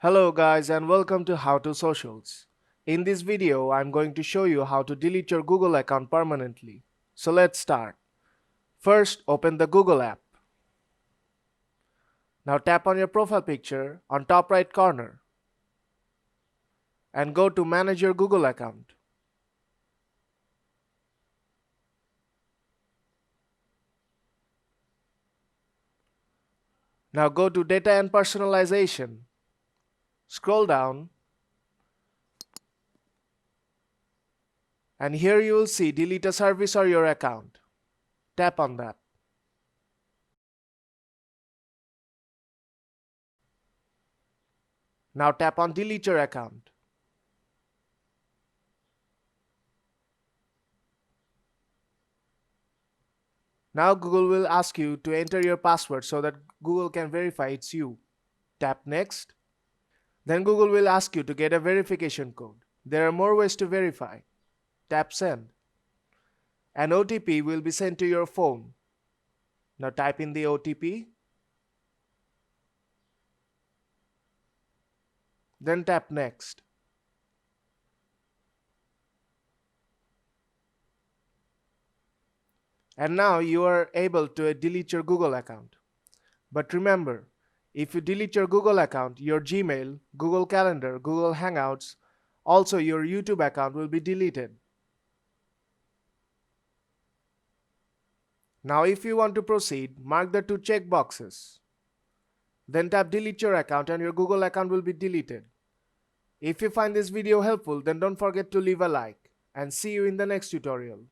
Hello guys and welcome to How to Socials. In this video, I'm going to show you how to delete your Google account permanently. So let's start. First, open the Google app. Now tap on your profile picture on top right corner and go to Manage your Google account. Now go to Data and Personalization. Scroll down and here you will see Delete a service or your account. Tap on that. Now tap on Delete your account. Now Google will ask you to enter your password so that Google can verify it's you. Tap Next. Then Google will ask you to get a verification code. There are more ways to verify. Tap Send. An OTP will be sent to your phone. Now type in the OTP. Then tap Next. And now you are able to delete your Google account. But remember, if you delete your Google account, your Gmail, Google Calendar, Google Hangouts, also your YouTube account will be deleted. Now if you want to proceed, mark the two check boxes. Then tap Delete your account and your Google account will be deleted. If you find this video helpful, then don't forget to leave a like and see you in the next tutorial.